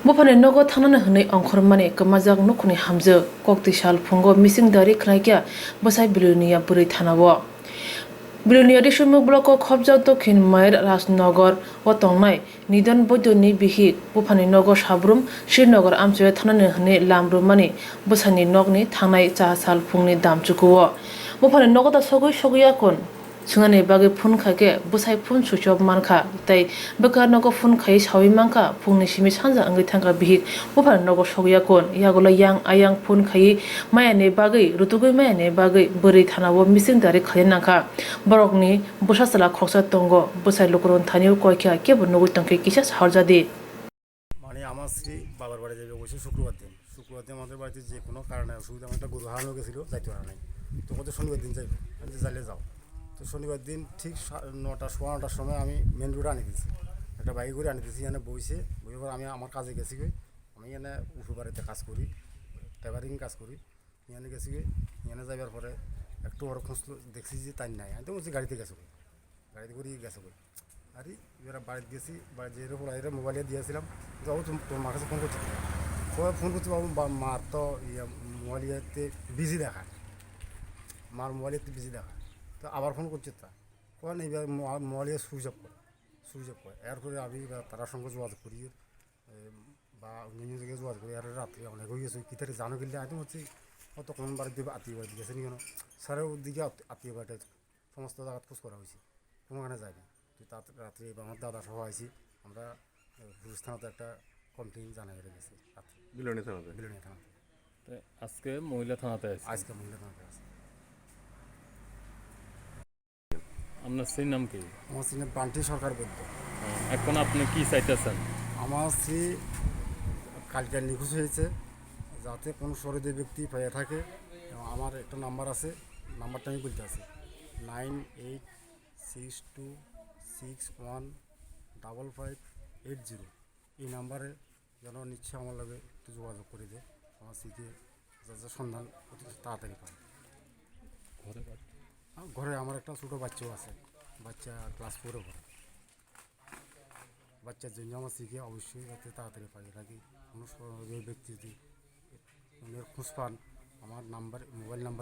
Bufane nogo thanana hne angkhormani Kwmajak nukhungni hamjwk koktisal phungo misingdari khlaikya bwsai Belonia bwrwi thanao. Belonia risimukh block Kwmajak Dokhin Maiyer Rajnagar o tongnai nidon boidoni bihik bufani nogo sabrum Srinagar amchwe thanani hne lamrumani bwsani nokni thangnai chasal phungni damchukuo. Bufani nogo ta sogui akon sunani bagi phun khake bwsai phun suchop mankha tei bwkar nogo phun khai sawi mankha phungni simi sanja angwi thangka bihik bufani nogo sogui akon yagola yang ayang phun khai mayani bagi Rutukjak mayani bagi bwrwi thanao misingdari khlai nangkha borokni bwsasala khoksa tongo bwsai lukuron thaniu koikha kebo nugui tongkhe kisa saharjadi মানে আমার স্ত্রী বাবার বাড়ি যাবে বসে শুক্রবার দিন আমাদের বাড়িতে যে কোনো কারণে অসুবিধা আমার একটা গরু হারানো গেছিলো যাইতে পারা নাই তো কত শনিবার দিন যাইবে আমি যাইলে যাও তো শনিবার দিন ঠিক 9টা সোয়া 9টার সময় আমি মেন রোডে আনি দিয়েছি একটা বাইক করে আনি দিয়েছি এখানে বসে পর আমি আমার কাজে গেছি গই আমি এখানে উঠু বাড়িতে কাজ করি ট্রাইভারিং কাজ করি এখানে গেছি গই এখানে যাবার পরে একটু বড় খোঁজ দেখছি যে তাই নাই আমি তো বলছি গাড়িতে গেছো গাড়িতে করেই গেছো গই আরে এবার বাড়িতে গেছি বাড়িতে যেয়ে পড়াইরে মোবাইলে দিয়েছিলাম যাও তোর মার কাছে ফোন করছি ফোন করছি বাবু মার তো মোবাইল ইয়েতে বিজি দেখায় মার মোবাইলেতে বিজি দেখায় তো আবার ফোন করছে তা কোন এইবার মোবাইলে সুইচ অফ করে এরপরে আমি তার সঙ্গে যোগাযোগ করি বা অন্যান্য জায়গায় যোগাযোগ করি আর রাত্রে অনেক হয়ে গেছে কী তারি জানো কিনলে আমি বলছি অত কোন বাড়িতে আত্মীয় বাড়িতে গেছে নি কেন স্যারের দিকে আত্মীয় বাড়িতে সমস্ত জায়গা খোঁজ করা হয়েছে কোনোখানে যায়নি তুই রাত্রে আমার দাদা সহ আইছি আমরা পুলিশ থানাতে একটা কমপ্লেন জানাই গেছি রাত্রে বিলোনিয়া থানাতে আজকে মহিলা থানাতে আছে আপনার স্ত্রীর নাম কি? আমার স্ত্রী বান্টি সরকার বৈদ্য। এখন আপনি কি চাইতেছেন? আমার স্ত্রী কালকে নিখোঁজ হয়েছে, যাতে কোনো সহৃদয় ব্যক্তি পেয়ে থাকে। আমার একটা নাম্বার আছে, নাম্বারটা আমি বলতে আছি 9862615580। এই নাম্বারে যেন নিশ্চয় আমার লগে একটু যোগাযোগ করে দেয়, আমার স্ত্রীকে যাতে সন্ধান অতি তাড়াতাড়ি পায়। ঘরে আমার একটা ছোটো বাচ্চাও আছে, বাচ্চা ক্লাস 4-এ পড়ে। বাচ্চার জন্য আমার স্ত্রীকে অবশ্যই যাতে তাড়াতাড়ি পাই, নাকি কোনো ব্যক্তি যদি খোঁজ পান আমার মোবাইল নাম্বার